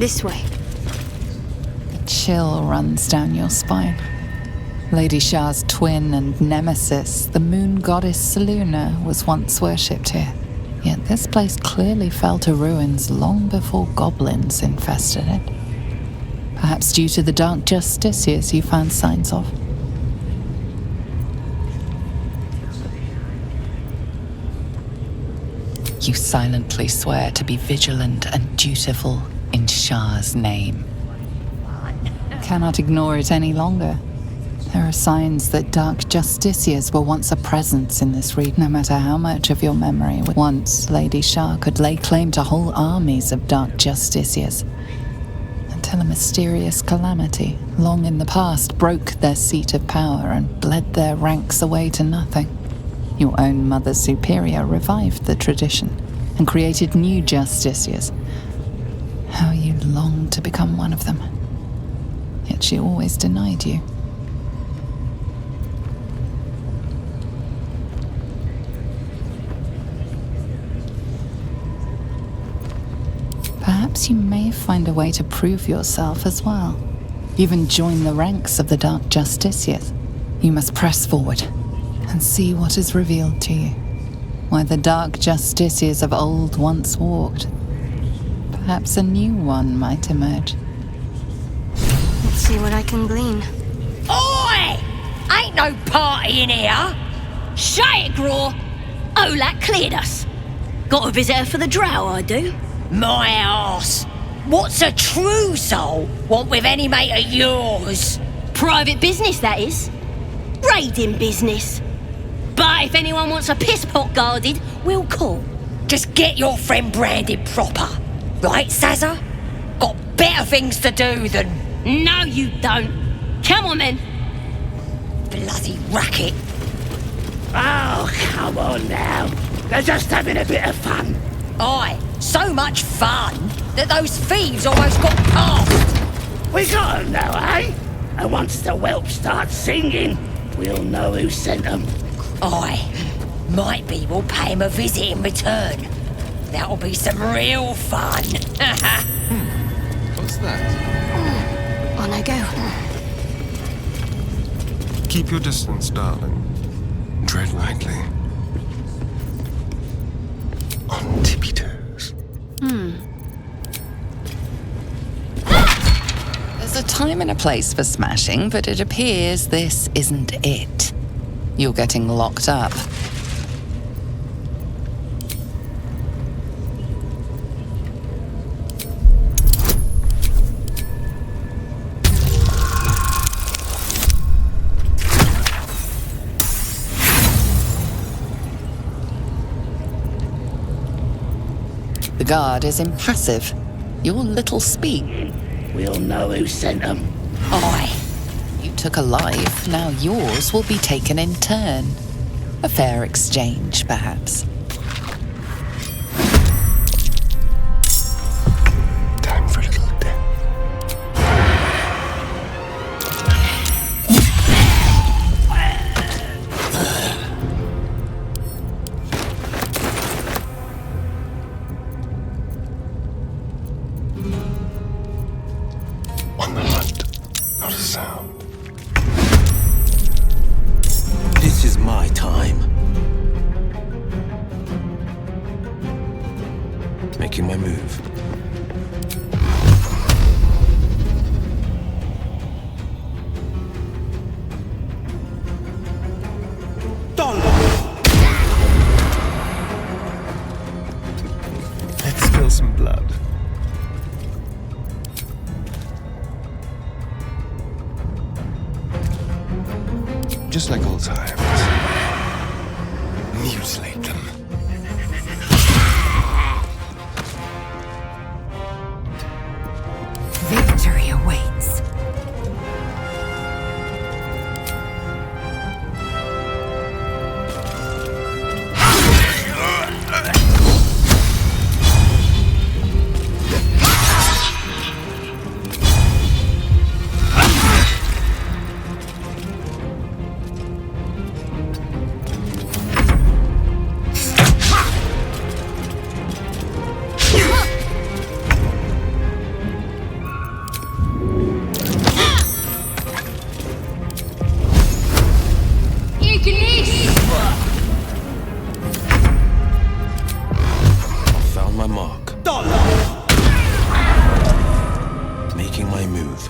This way. A chill runs down your spine. Lady Shah's twin and nemesis, the moon goddess Selûne, was once worshipped here. Yet this place clearly fell to ruins long before goblins infested it. Perhaps due to the dark justiciars you found signs of. You silently swear to be vigilant and dutiful in Shah's name. Cannot ignore it any longer. There are signs that dark justiciars were once a presence in this region, no matter how much of your memory. Once, Lady Shah could lay claim to whole armies of dark justiciars, until a mysterious calamity, long in the past, broke their seat of power and bled their ranks away to nothing. Your own Mother Superior revived the tradition and created new justiciars. How you longed to become one of them. Yet she always denied you. Perhaps you may find a way to prove yourself as well. Even join the ranks of the Dark Justiciars. You must press forward and see what is revealed to you. Where the Dark Justiciars of old once walked. Perhaps a new one might emerge. Let's see what I can glean. Oi! Ain't no party in here! Shut it, Dror! Olak cleared us. Got a visitor for the drow, I do. My arse! What's a true soul want with any mate of yours? Private business, that is. Raiding business. But if anyone wants a piss pot guarded, we'll call. Just get your friend branded proper. Right, Sazza? Got better things to do than... No, you don't. Come on, then. Bloody racket. Oh, come on now. They're just having a bit of fun. Aye, so much fun that those thieves almost got past. We got 'em now, eh? And once the whelp starts singing, we'll know who sent 'em. Aye, might be we'll pay him a visit in return. That'll be some real fun. What's that? On I go. Keep your distance, darling. Tread lightly. On tippy toes. There's a time and a place for smashing, but it appears this isn't it. You're getting locked up. The guard is impassive. Your little speak. We'll know who sent 'em. Aye. You took a life, now yours will be taken in turn. A fair exchange, perhaps. Time for a little death. On the hunt, not a sound. This is my time. Making my move. Let's spill some blood. Just like old times. Mutilate them. Victory awaits. my mark. Making my move.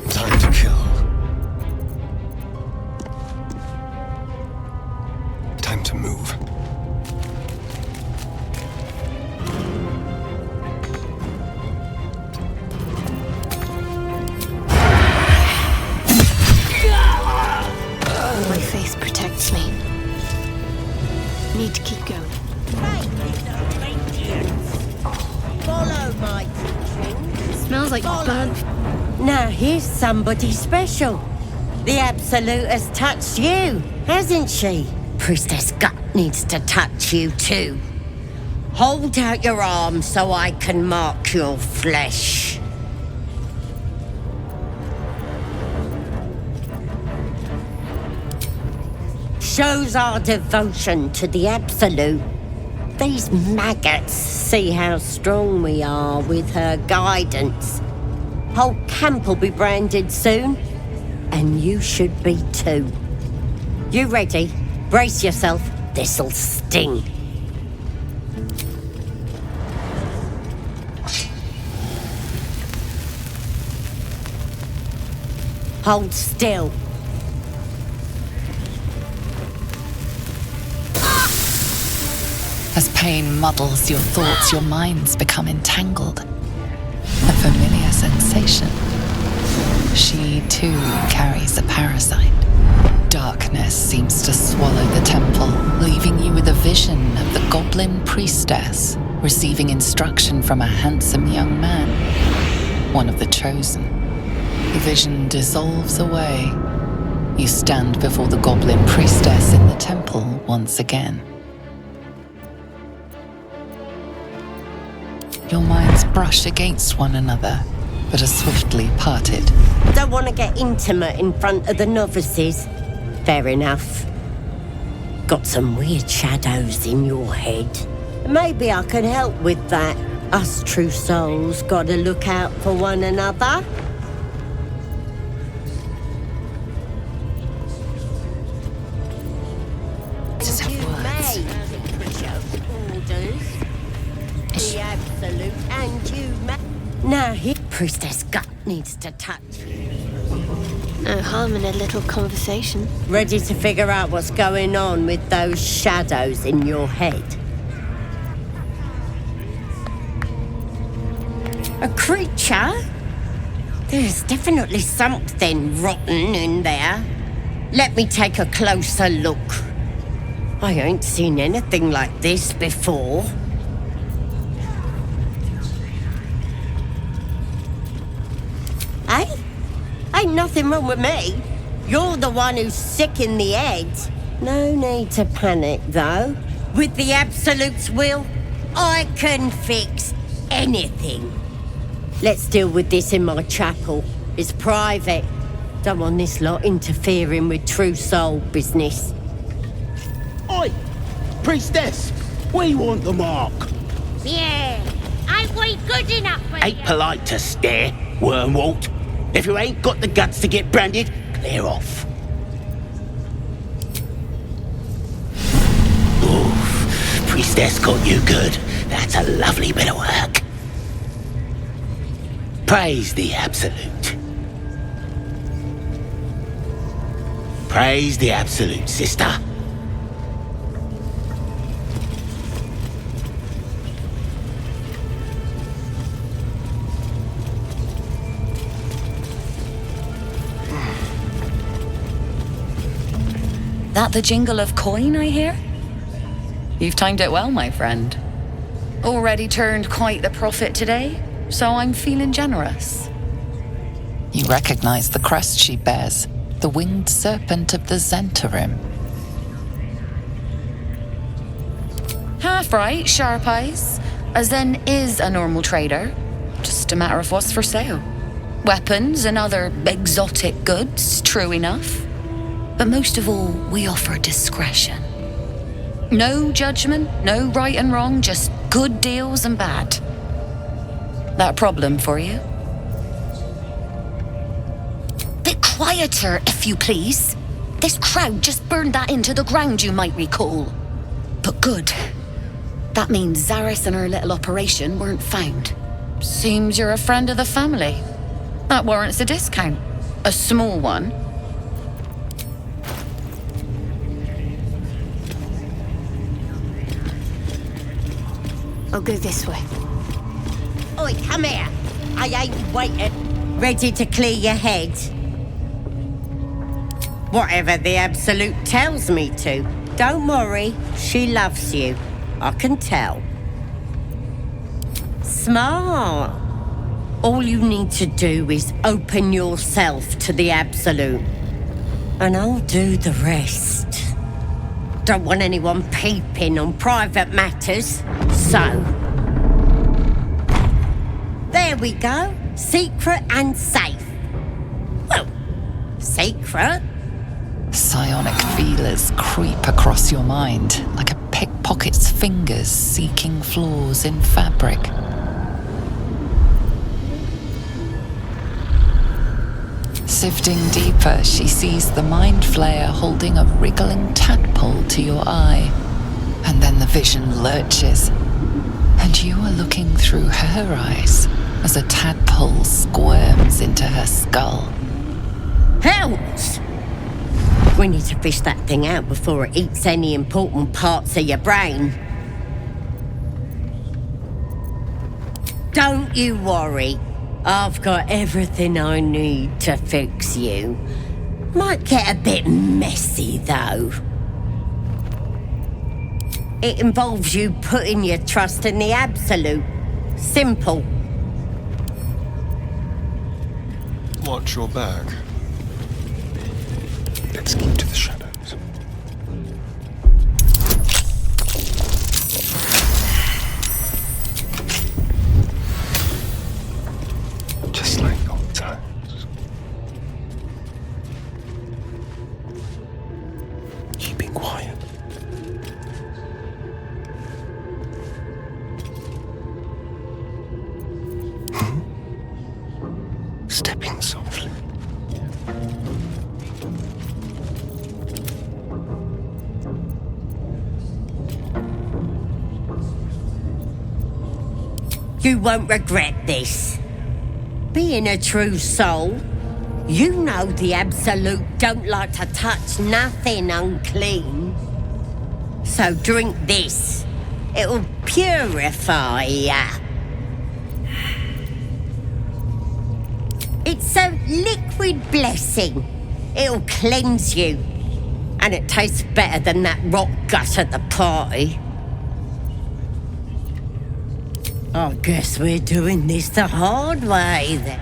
Time to kill. Time to move. My faith protects me. Need to keep going. Follow my teaching. Smells like burnt. Now here's somebody special. The Absolute has touched you, hasn't she? Priestess Gut needs to touch you too. Hold out your arm so I can mark your flesh. Shows our devotion to the Absolute. These maggots see how strong we are with her guidance. Whole camp will be branded soon, and you should be too. You ready? Brace yourself, this'll sting. Hold still. As pain muddles your thoughts, your minds become entangled. A familiar sensation. She too carries a parasite. Darkness seems to swallow the temple, leaving you with a vision of the Goblin Priestess receiving instruction from a handsome young man, one of the chosen. The vision dissolves away. You stand before the Goblin Priestess in the temple once again. Your minds brush against one another, but are swiftly parted. Don't want to get intimate in front of the novices. Fair enough. Got some weird shadows in your head. Maybe I can help with that. Us true souls gotta look out for one another. Just have words. The Absolute and you Now here, Priestess Gut needs to touch. No harm in a little conversation. Ready to figure out what's going on with those shadows in your head? A creature? There's definitely something rotten in there. Let me take a closer look. I ain't seen anything like this before. Hey? Ain't nothing wrong with me. You're the one who's sick in the head. No need to panic, though. With the Absolute's will, I can fix anything. Let's deal with this in my chapel. It's private. Don't want this lot interfering with true soul business. Oi! Priestess! We want the mark! Yeah, ain't we good enough for Ain't you? polite to stare, wormwort. If you ain't got the guts to get branded, clear off. Oof, Priestess got you good. That's a lovely bit of work. Praise the Absolute. Praise the Absolute, sister. That the jingle of coin I hear? You've timed it well, my friend. Already turned quite the profit today, so I'm feeling generous. You recognize the crest she bears, the winged serpent of the Zentarim. Half right, sharp eyes. Zen is a normal trader. Just a matter of what's for sale. Weapons and other exotic goods, true enough. But most of all, we offer discretion. No judgment, no right and wrong, just good deals and bad. That a problem for you? Bit quieter, if you please. This crowd just burned that into the ground, you might recall. But Good. That means Zaris and her little operation weren't found. Seems you're a friend of the family. That warrants a discount. A small one. I'll go this way. Oi, come here. I ain't waiting. Ready to clear your head? Whatever the Absolute tells me to. Don't worry, she loves you. I can tell. Smart. All you need to do is open yourself to the Absolute. And I'll do the rest. Don't want anyone peeping on private matters, so... There we go. Secret and safe. Well, secret. Psionic feelers creep across your mind like a pickpocket's fingers seeking flaws in fabric. Sifting deeper, she sees the mind flayer holding a wriggling tadpole to your eye. And then the vision lurches, and you are looking through her eyes as a tadpole squirms into her skull. Helps! We need to fish that thing out before it eats any important parts of your brain. Don't you worry. I've got everything I need to fix you. Might get a bit messy, though. It involves you putting your trust in the Absolute. Simple. Watch your back. Let's keep to the shadows. Just like old times. Keeping quiet. Stepping softly. You won't regret this. Being a true soul, you know the Absolute don't like to touch nothing unclean. So drink this. It'll purify ya. It's a liquid blessing. It'll cleanse you. And it tastes better than that rot gut at the party. I guess we're doing this the hard way then.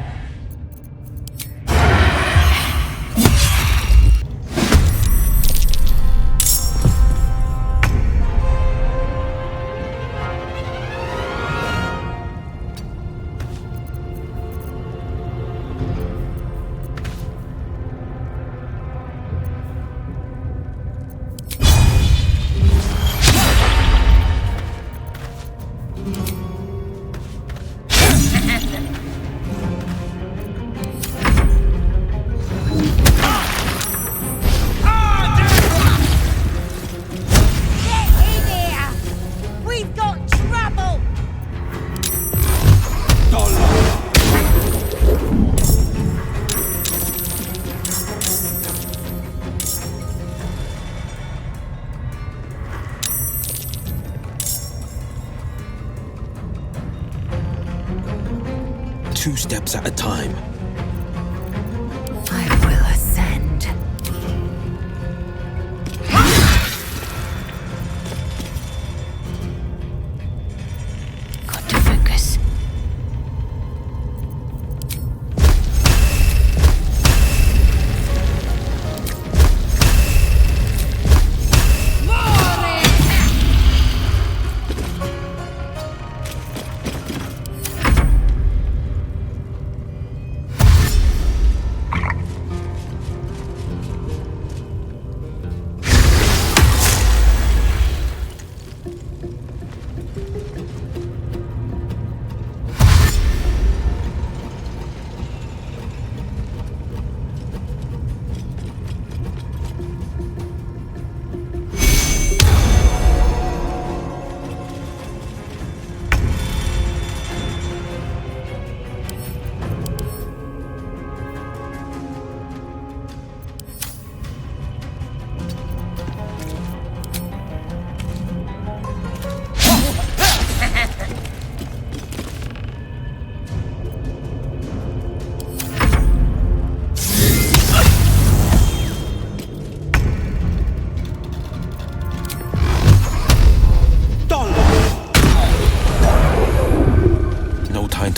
Two steps at a time. I will ascend. Got to focus.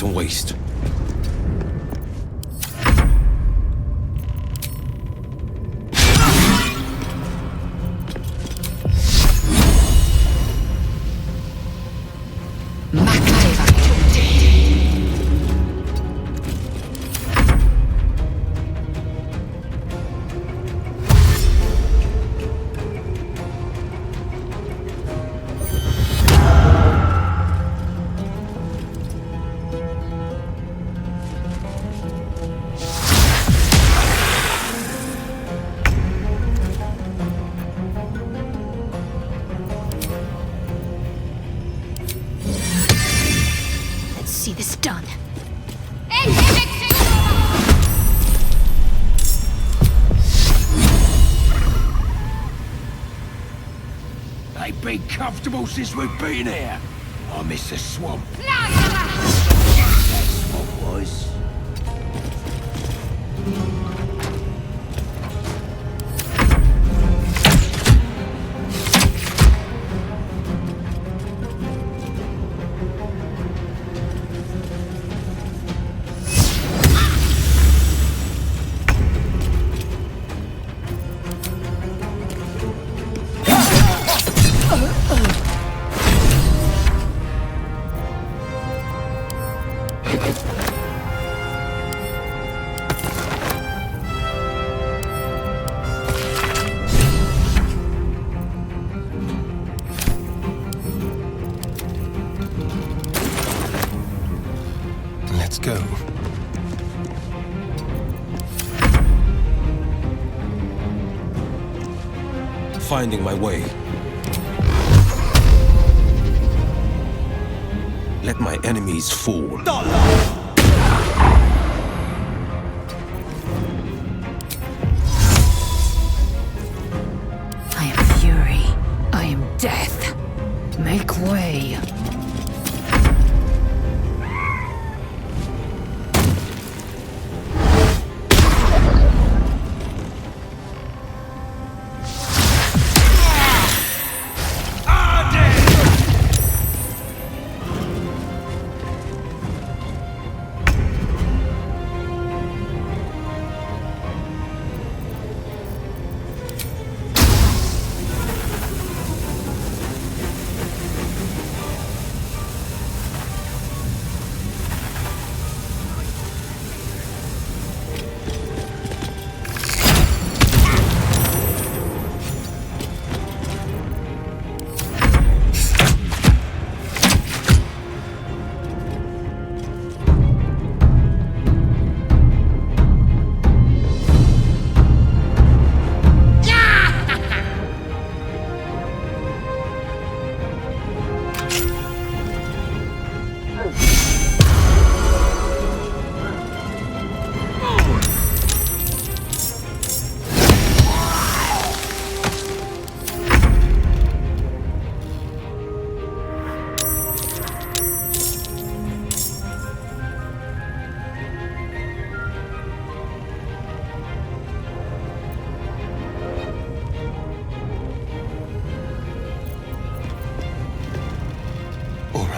to waste. See this done. They've been comfortable since we've been here. I miss the swamp. That swamp was. Let's go. Finding my way. Let my enemies fall. I am fury. I am death. Make way.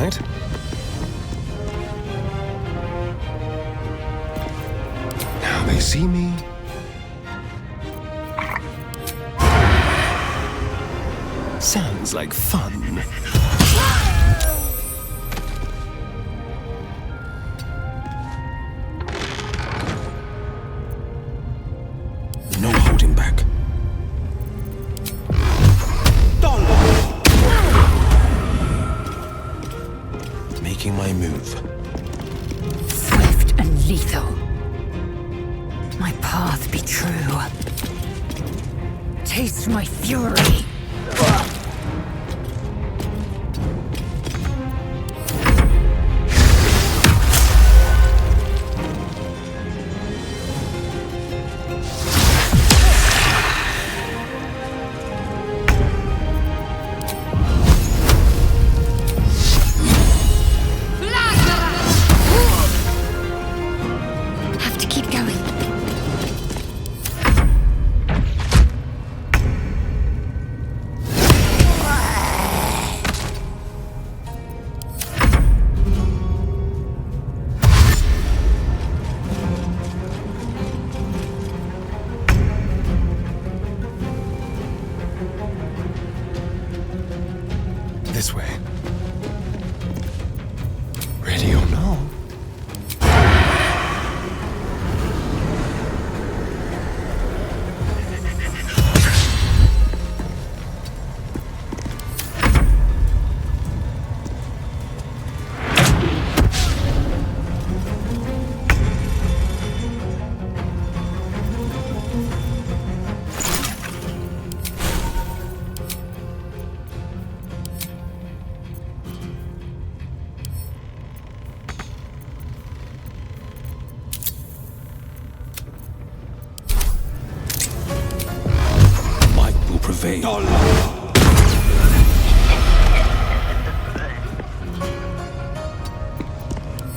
Right? Now they see me. Sounds like fun. No holding back. Making my move. Swift and lethal. My path be true. Taste my fury. This way. Ready or not?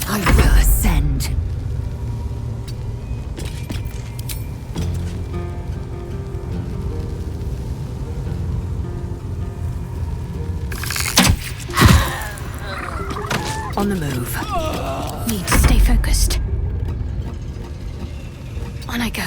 I will ascend. On the move. Need to stay focused. On I go.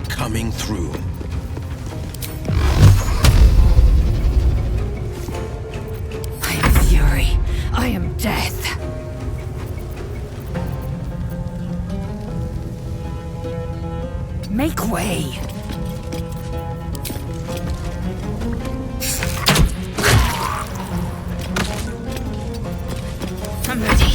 Coming through. I am fury. I am death. Make way. I'm ready.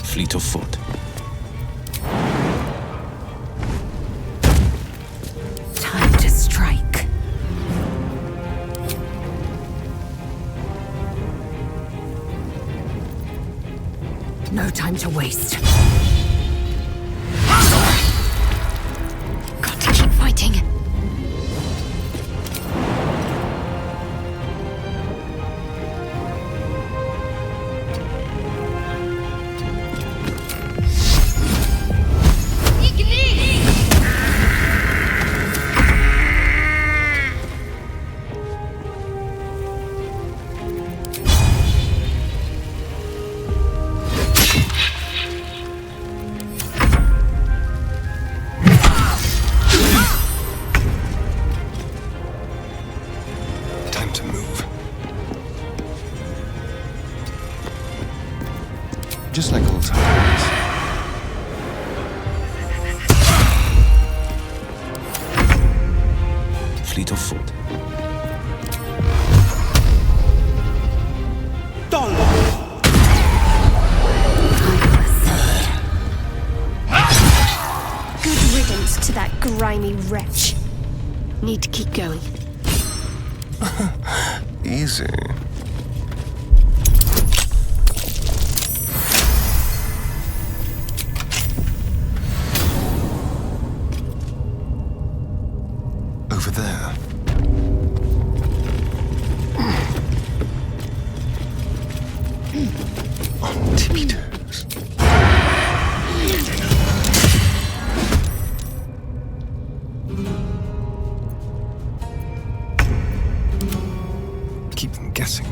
Fleet of foot. Time to strike. No time to waste. Got to keep fighting. Just like old times. Fleet of foot. Dollar! grimy wretch. Need to keep going. Easy. Over there. On tippy toes. Keep them guessing.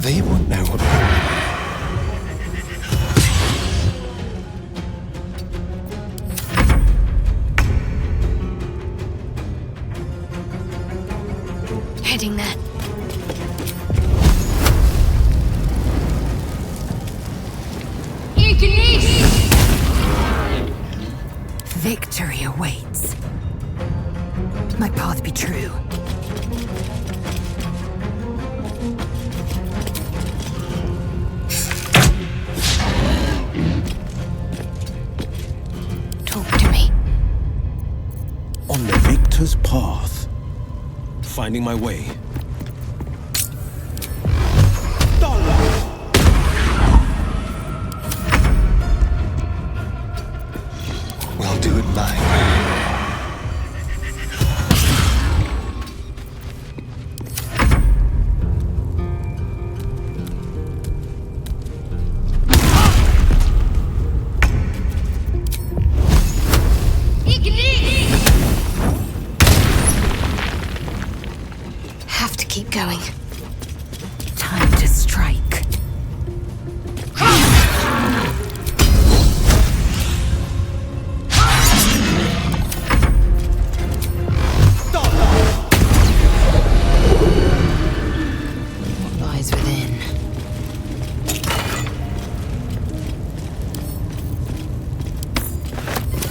They won't know what. Heading there. Victory awaits. My path be true. Talk to me. On the victor's path. Finding my way. We'll do it my way. Have to keep going. Time to strike. What lies within?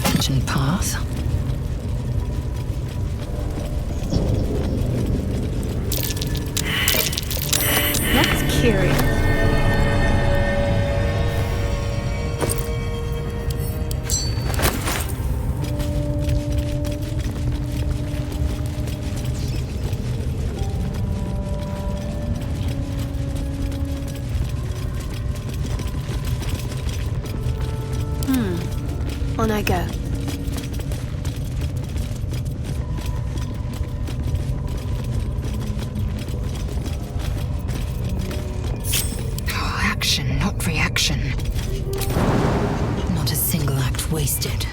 Ancient path. That's curious. On I go. Oh, action, not reaction. Not a single act wasted.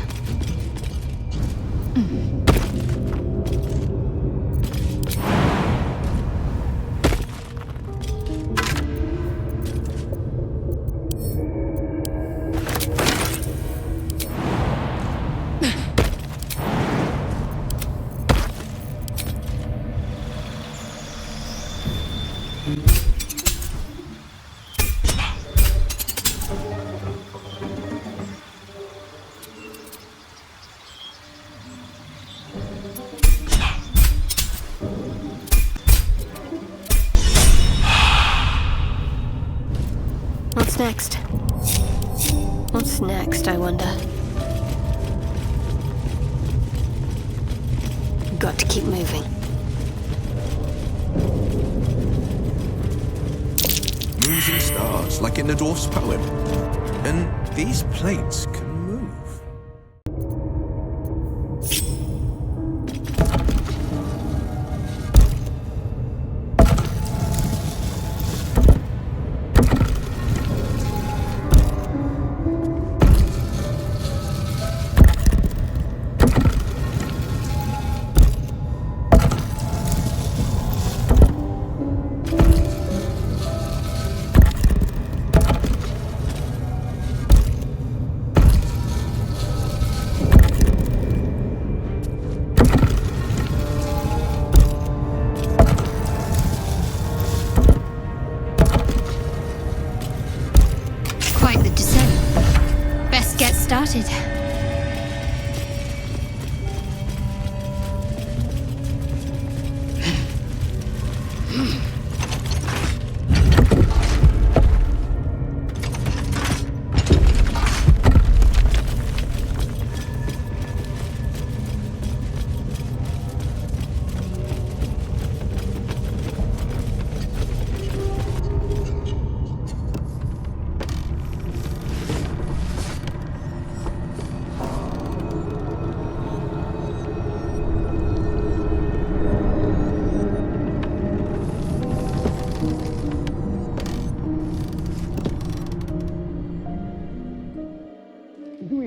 What's next? What's next, I wonder? Got to keep moving. Moons and stars, like in the dwarf's poem. And these plates can move. Quite the descent. Best get started.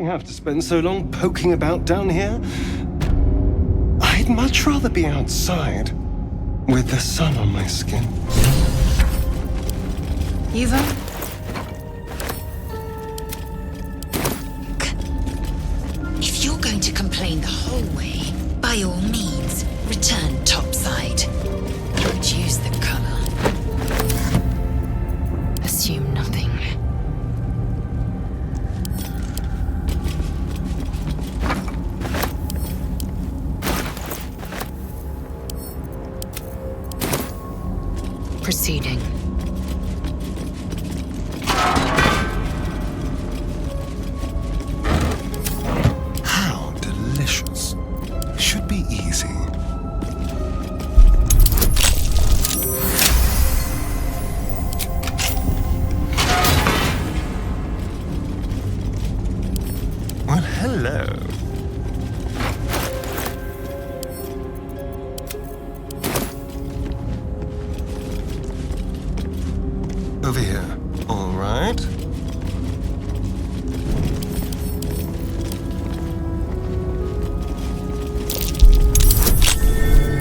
have to spend so long poking about down here? I'd much rather be outside, with the sun on my skin. Eva? If you're going to complain the whole way, by all means, return topside. Reduce the color. Assume nothing. Proceeding. How delicious. Should be easy. Well, hello. Over here. All right.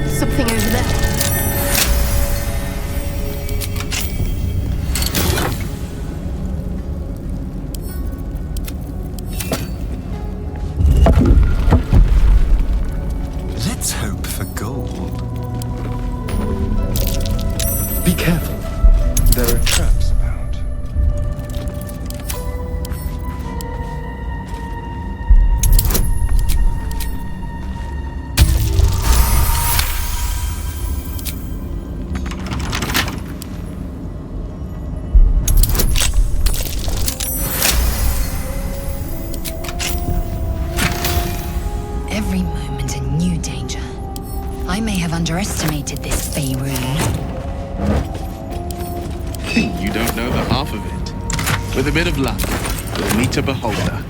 Something over there. Let's hope for gold. Be careful. There are traps about. Every moment a new danger. I may have underestimated this Fey rune. You don't know the half of it. With a bit of luck, you'll meet a beholder.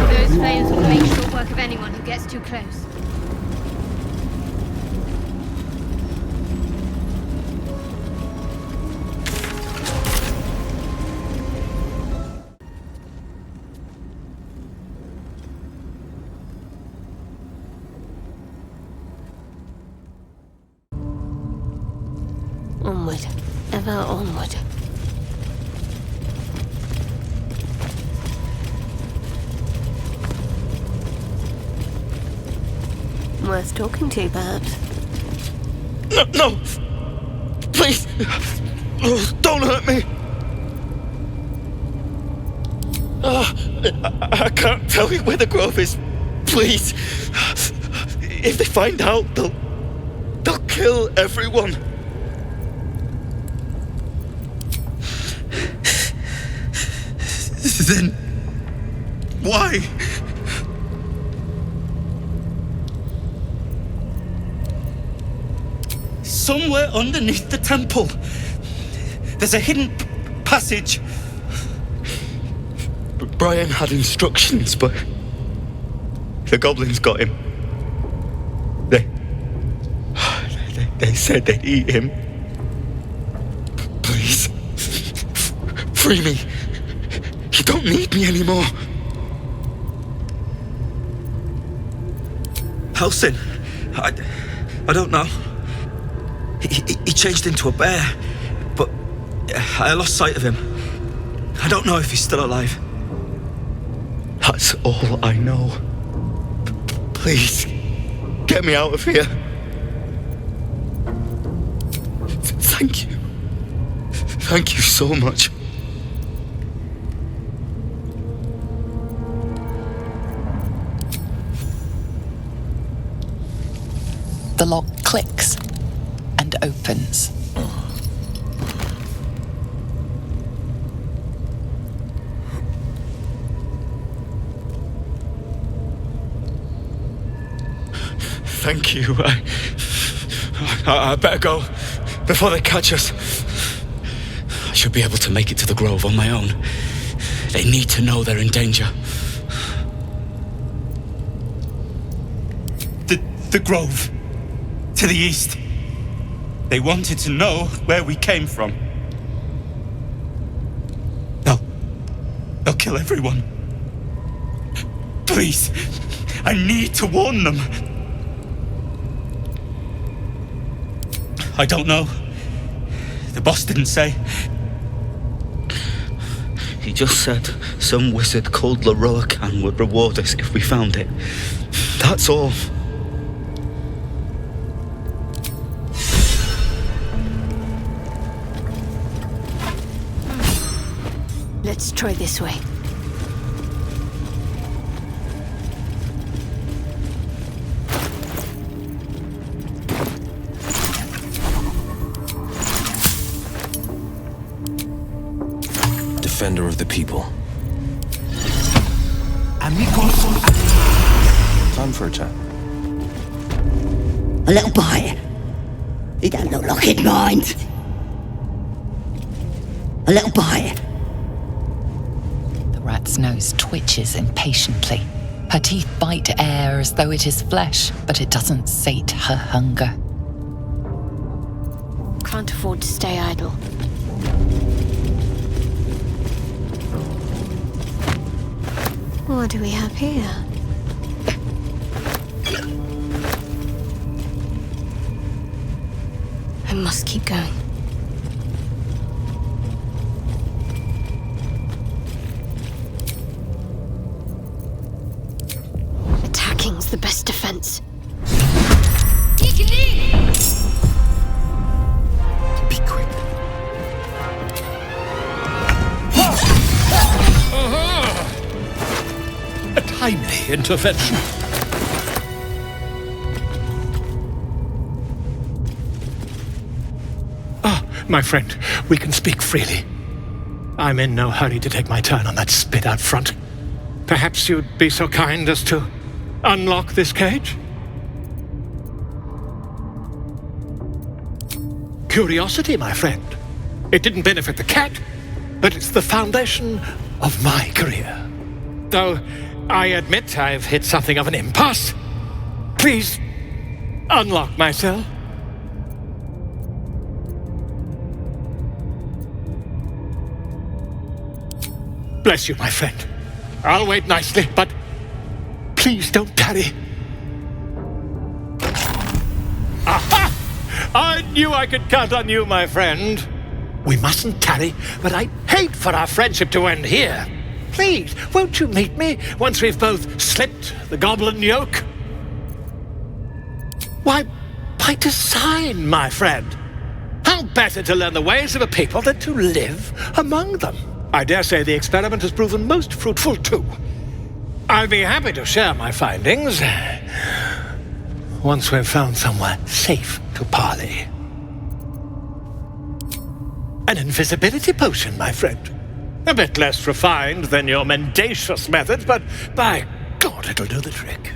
Those flames will make short work of anyone who gets too close. Onward. Ever onward. Worth talking to, perhaps. No! Please! Oh, don't hurt me! I can't tell you where the grove is. Please! If they find out, they'll kill everyone. Then why? Somewhere underneath the temple, there's a hidden passage. Brian had instructions, but the goblins got him. They said they'd eat him. Please, free me. You don't need me anymore. Halsin, I don't know. He changed into a bear, but I lost sight of him. I don't know if he's still alive. That's all I know. Please, get me out of here. Thank you. Thank you so much. The lock clicks and opens. Thank you. I better go before they catch us. I should be able to make it to the grove on my own. They need to know they're in danger. The grove. To the east. They wanted to know where we came from. They'll kill everyone. Please, I need to warn them. I don't know. The boss didn't say. He just said some wizard called Lae'zel would reward us if we found it. That's all. Let's try this way. Defender of the people. Time for a chat. A little boy. He don't look like he'd mind. A little boy. The rat's nose twitches impatiently. Her teeth bite air as though it is flesh, but it doesn't sate her hunger. Can't afford to stay idle. What do we have here? I must keep going. Attacking's the best defense. Be quick. A timely intervention. My friend, we can speak freely. I'm in no hurry to take my turn on that spit out front. Perhaps you'd be so kind as to unlock this cage? Curiosity, my friend. It didn't benefit the cat, but it's the foundation of my career. Though I admit I've hit something of an impasse. Please, unlock my cell. Bless you, my friend. I'll wait nicely, but please don't tarry. Aha! I knew I could count on you, my friend. We mustn't tarry, but I'd hate for our friendship to end here. Please, won't you meet me once we've both slipped the goblin yoke? Why, by design, my friend. How better to learn the ways of a people than to live among them? I dare say the experiment has proven most fruitful, too. I'll be happy to share my findings once we've found somewhere safe to parley. An invisibility potion, my friend. A bit less refined than your mendacious methods, but by God, it'll do the trick.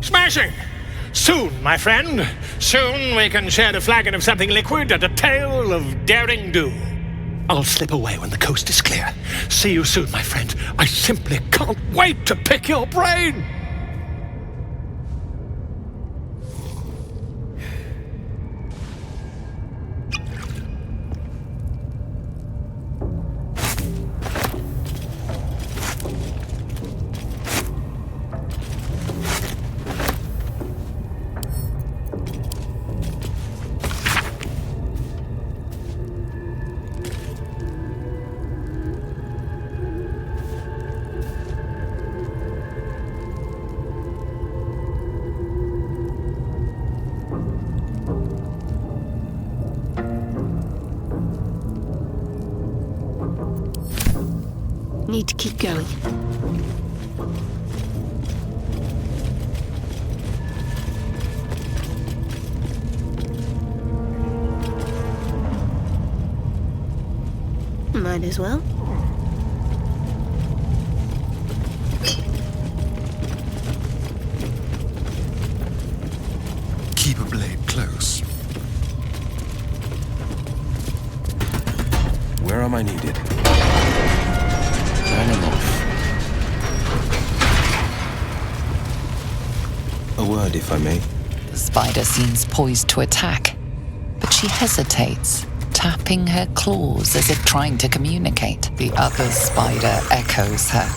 Smashing! Soon, my friend. Soon we can share a flagon of something liquid and a tale of daring do. I'll slip away when the coast is clear. See you soon, my friend. I simply can't wait to pick your brain! Need to keep going. Might as well. Keep a blade close. Where am I needed? Turn him off. A word, if I may. The spider seems poised to attack, but she hesitates, tapping her claws as if trying to communicate. The other spider echoes her.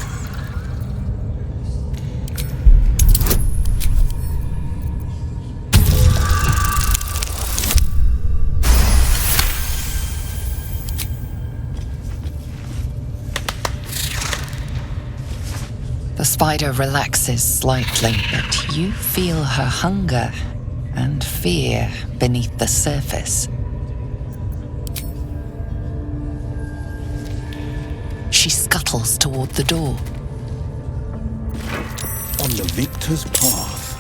The spider relaxes slightly, but you feel her hunger and fear beneath the surface. She scuttles toward the door. On the victor's path.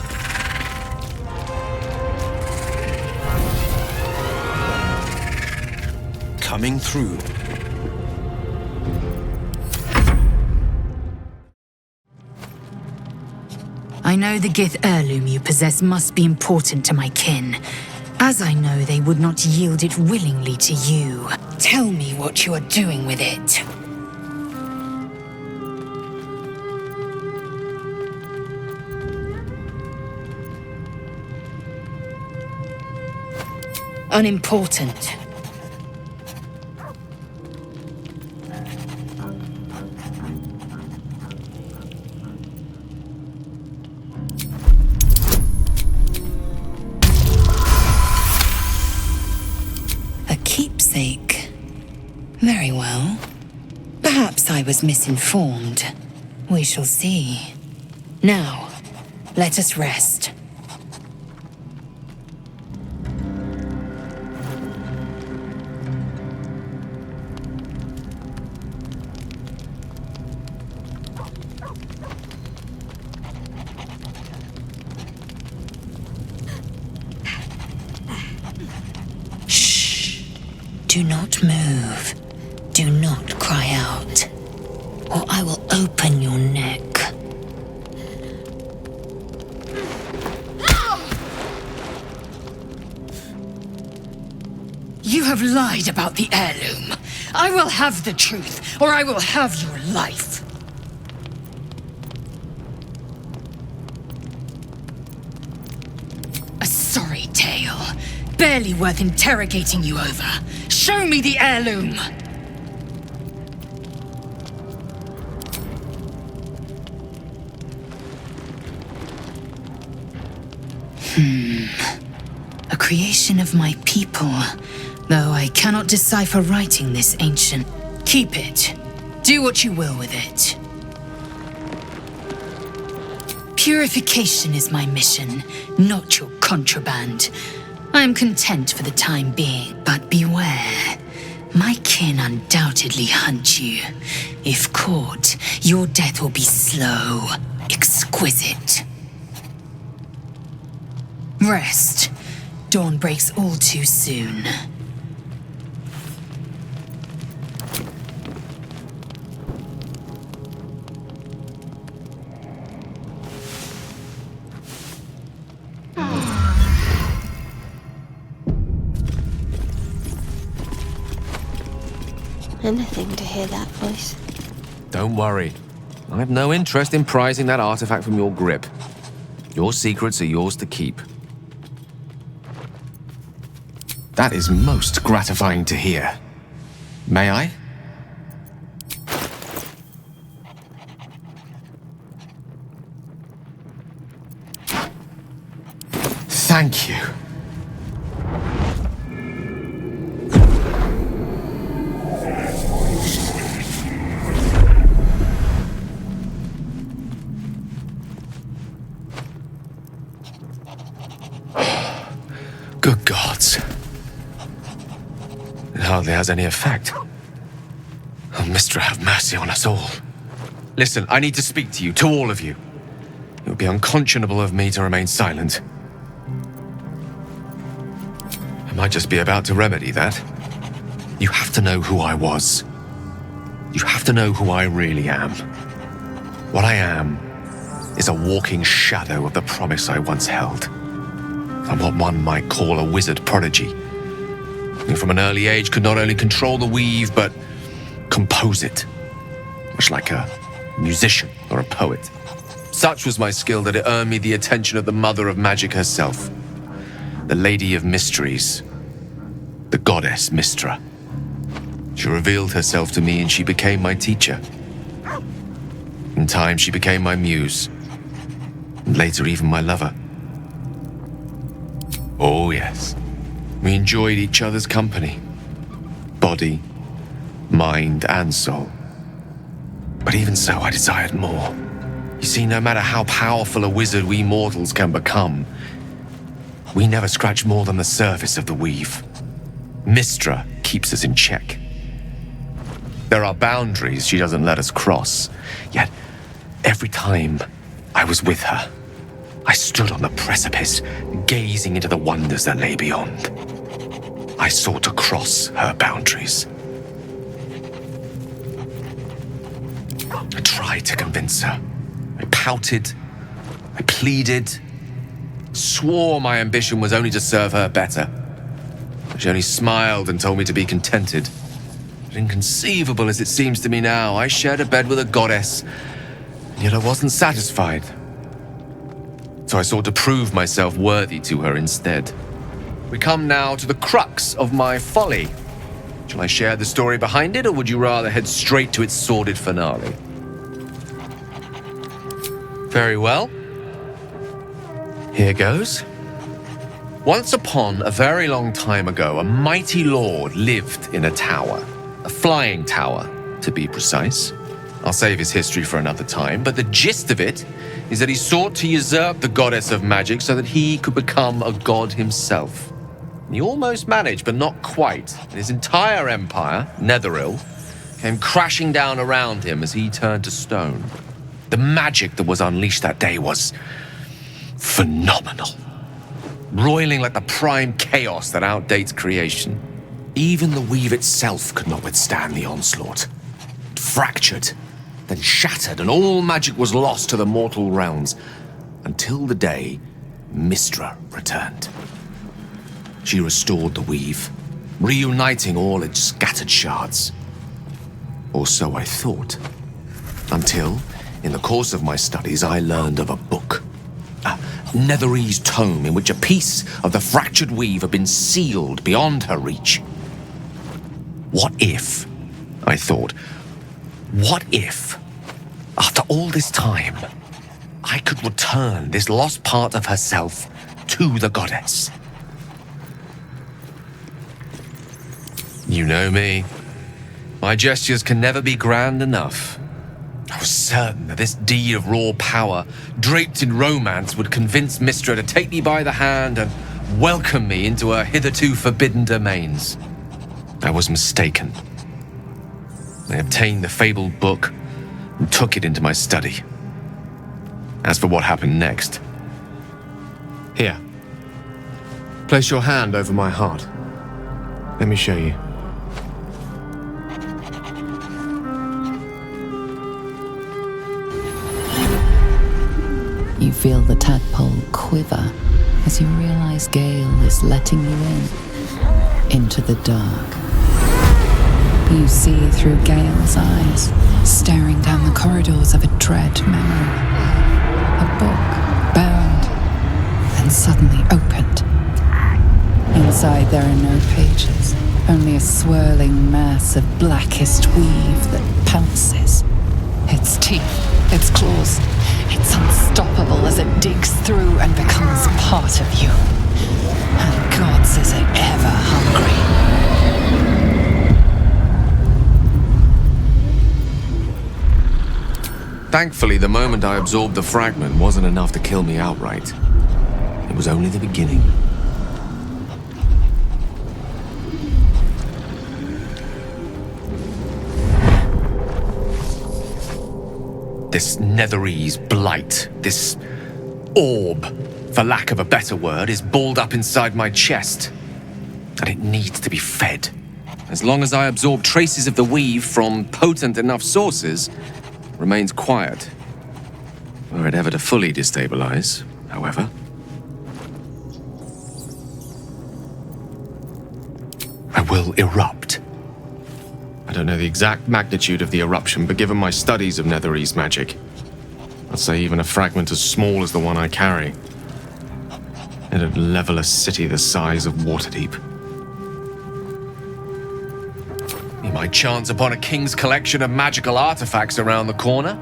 Coming through. I know the Gith heirloom you possess must be important to my kin, as I know they would not yield it willingly to you. Tell me what you are doing with it. Unimportant. Keepsake. Very well. Perhaps I was misinformed. We shall see. Now, let us rest. Do not move. Do not cry out, or I will open your neck. You have lied about the heirloom. I will have the truth, or I will have your life. A sorry tale. Barely worth interrogating you over. Show me the heirloom! A creation of my people, though I cannot decipher writing this ancient. Keep it. Do what you will with it. Purification is my mission, not your contraband. I am content for the time being, but beware. My kin undoubtedly hunt you. If caught, your death will be slow, exquisite. Rest. Dawn breaks all too soon. Anything to hear that voice. Don't worry. I have no interest in prizing that artifact from your grip. Your secrets are yours to keep. That is most gratifying to hear. May I? Thank you. Good gods. It hardly has any effect. Oh, Mistra, have mercy on us all. Listen, I need to speak to you, to all of you. It would be unconscionable of me to remain silent. I might just be about to remedy that. You have to know who I was. You have to know who I really am. What I am is a walking shadow of the promise I once held. I'm what one might call a wizard prodigy, who from an early age could not only control the weave, but compose it, much like a musician or a poet. Such was my skill that it earned me the attention of the mother of magic herself, the Lady of Mysteries, the goddess Mystra. She revealed herself to me and she became my teacher. In time, she became my muse, and later even my lover. Oh yes, we enjoyed each other's company, body, mind, and soul. But even so, I desired more. You see, no matter how powerful a wizard we mortals can become, we never scratch more than the surface of the weave. Mystra keeps us in check. There are boundaries she doesn't let us cross, yet every time I was with her, I stood on the precipice, gazing into the wonders that lay beyond. I sought to cross her boundaries. I tried to convince her. I pouted, I pleaded, swore my ambition was only to serve her better. She only smiled and told me to be contented. But inconceivable as it seems to me now, I shared a bed with a goddess, and yet I wasn't satisfied. So I sought to prove myself worthy to her instead. We come now to the crux of my folly. Shall I share the story behind it, or would you rather head straight to its sordid finale? Very well. Here goes. Once upon a very long time ago, a mighty lord lived in a tower. A flying tower, to be precise. I'll save his history for another time, but the gist of it is that he sought to usurp the goddess of magic so that he could become a god himself. He almost managed, but not quite. And his entire empire, Netheril, came crashing down around him as he turned to stone. The magic that was unleashed that day was phenomenal. Roiling like the prime chaos that outdates creation. Even the weave itself could not withstand the onslaught. It fractured, then shattered, and all magic was lost to the mortal realms, until the day Mystra returned. She restored the weave, reuniting all its scattered shards. Or so I thought. Until, in the course of my studies, I learned of a book. A Netherese tome in which a piece of the fractured weave had been sealed beyond her reach. What if, I thought, what if, after all this time, I could return this lost part of herself to the goddess? You know me. My gestures can never be grand enough. I was certain that this deed of raw power, draped in romance, would convince Mystra to take me by the hand and welcome me into her hitherto forbidden domains. I was mistaken. I obtained the fabled book and took it into my study. As for what happened next... Here. Place your hand over my heart. Let me show you. You feel the tadpole quiver as you realize Gale is letting you into the dark. You see through Gale's eyes, staring down the corridors of a dread memory. A book, bound, and suddenly opened. Inside there are no pages, only a swirling mass of blackest weave that pounces. Its teeth, its claws, it's unstoppable as it digs through and becomes part of you. And gods, is it ever hungry. Thankfully, the moment I absorbed the fragment wasn't enough to kill me outright. It was only the beginning. This Netherese blight, this orb, for lack of a better word, is balled up inside my chest. And it needs to be fed. As long as I absorb traces of the weave from potent enough sources, it remains quiet. Were it ever to fully destabilize, however. I will erupt. I don't know the exact magnitude of the eruption, but given my studies of Netherese magic, I'd say even a fragment as small as the one I carry, it'd level a city the size of Waterdeep. We might chance upon a king's collection of magical artifacts around the corner.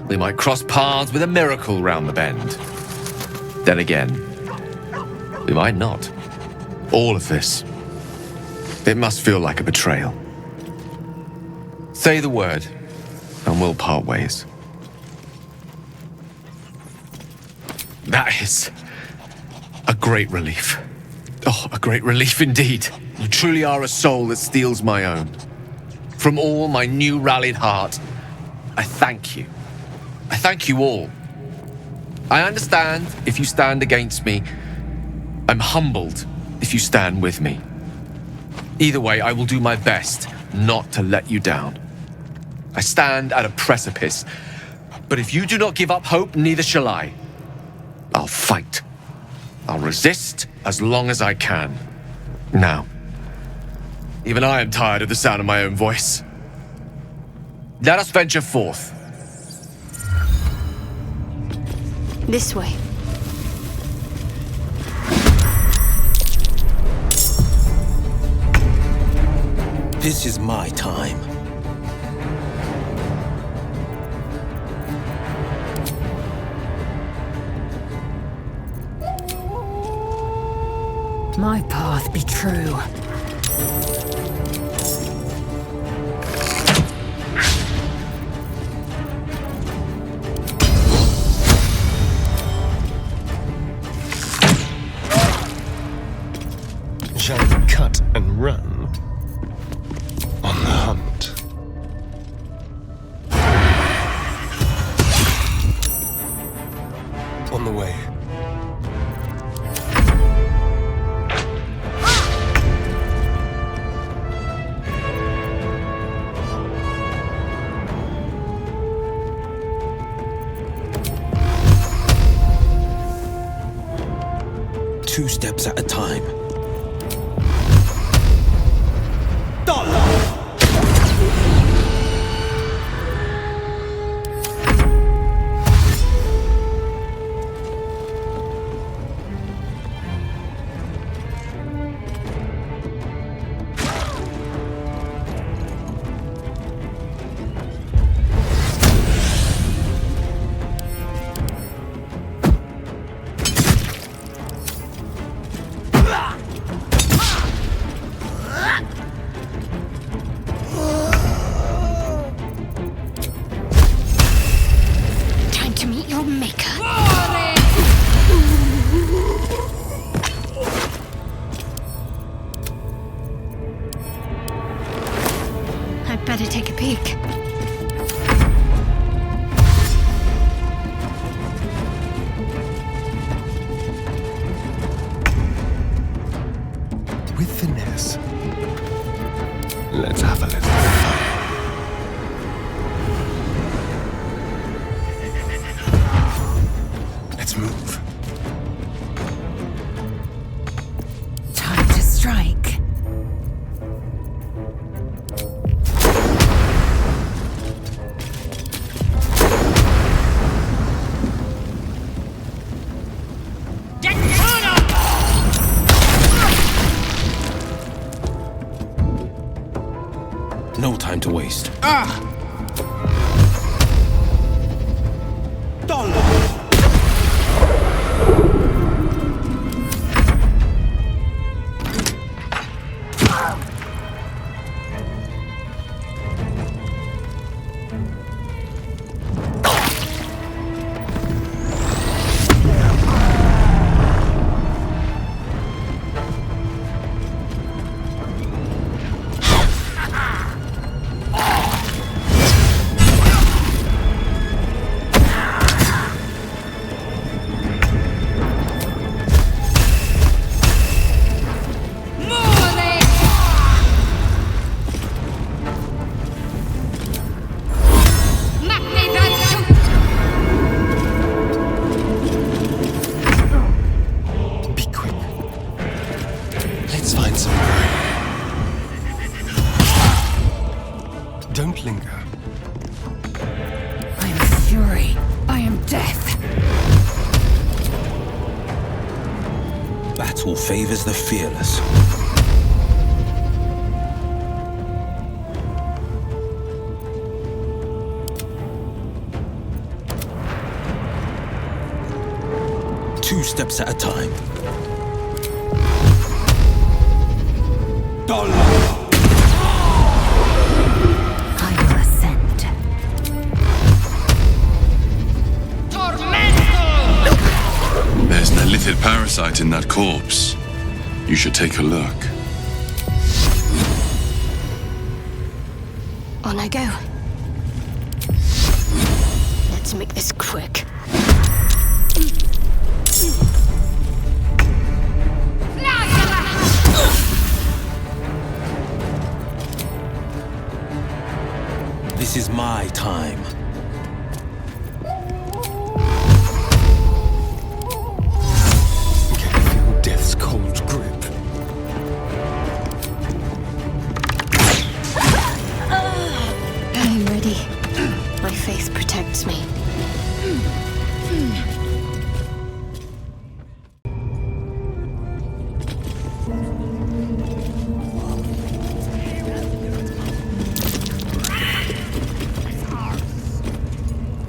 We might cross paths with a miracle round the bend. Then again, we might not. All of this, it must feel like a betrayal. Say the word, and we'll part ways. That is a great relief. Oh, a great relief indeed. You truly are a soul that steals my own. From all my new rallied heart, I thank you. I thank you all. I understand if you stand against me. I'm humbled if you stand with me. Either way, I will do my best not to let you down. I stand at a precipice, but if you do not give up hope, neither shall I. I'll fight. I'll resist as long as I can. Now, even I am tired of the sound of my own voice. Let us venture forth. This way. This is my time. My path be true. Shall we cut and run? On the hunt. On the way. Two steps at a time. Better take a peek. With finesse. Let's have a little fun. Let's move. Time to strike. No time to waste. might linger. I am fury. I am death. Battle favors the fearless. Two steps at a time. I will ascend. There's an illithid parasite in that corpse. You should take a look. On I go. Let's make this quick. This is my time. Can you feel death's cold grip? I'm ready. My faith protects me.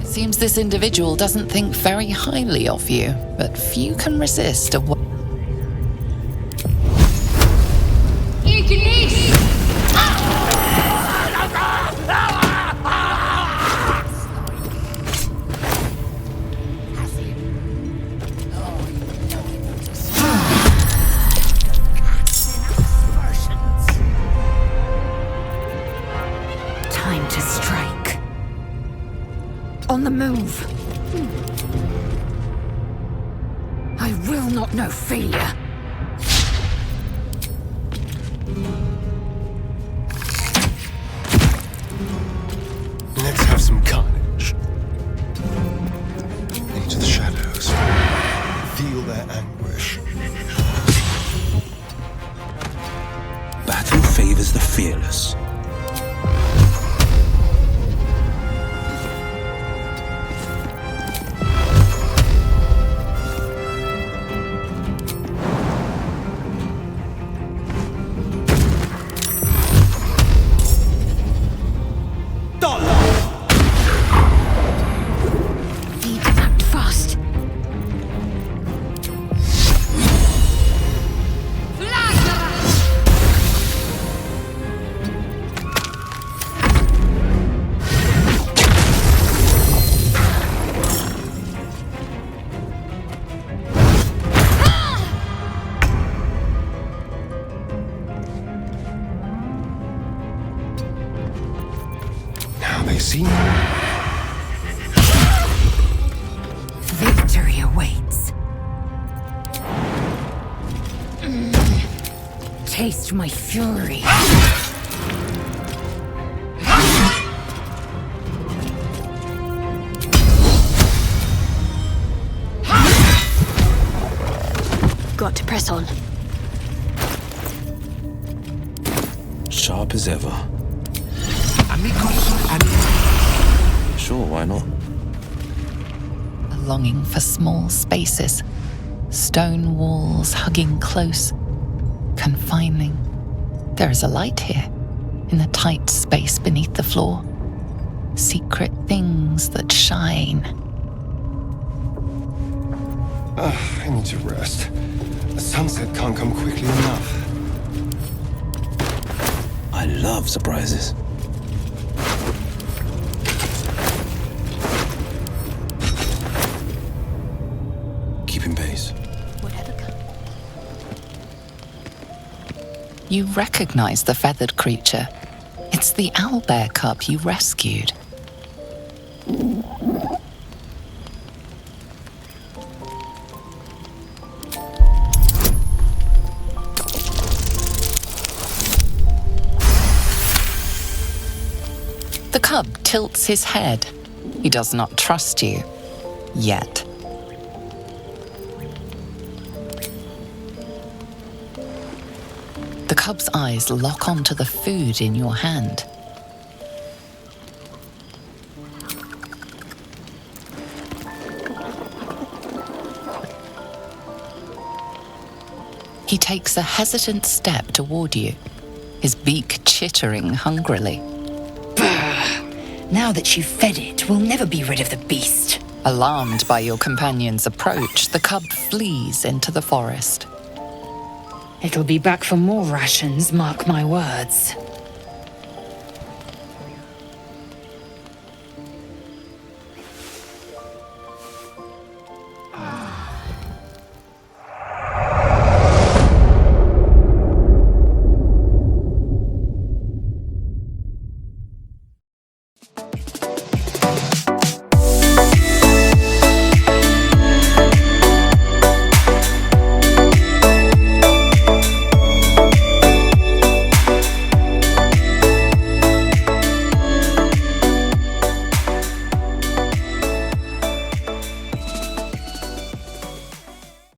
Seems this individual doesn't think very highly of you, but few can resist a Time to strike. On the move. I will not know failure. Let's have some carnage. Into the shadows. Feel their anguish. Battle favors the fearless. Need to act fast. Now they see. Victory awaits. Taste my fury. Got to press on. Sharp as ever. Sure, why not? a longing for small spaces, stone walls hugging close, confining. There is a light here, in the tight space beneath the floor. Secret things that shine. I need to rest. The sunset can't come quickly enough. I love surprises. Keeping pace. You recognize the feathered creature. It's the owlbear cub you rescued. The cub tilts his head. He does not trust you. Yet. The cub's eyes lock onto the food in your hand. He takes a hesitant step toward you, his beak chittering hungrily. Now that you've fed it, we'll never be rid of the beast. Alarmed by your companion's approach, the cub flees into the forest. It'll be back for more rations, mark my words.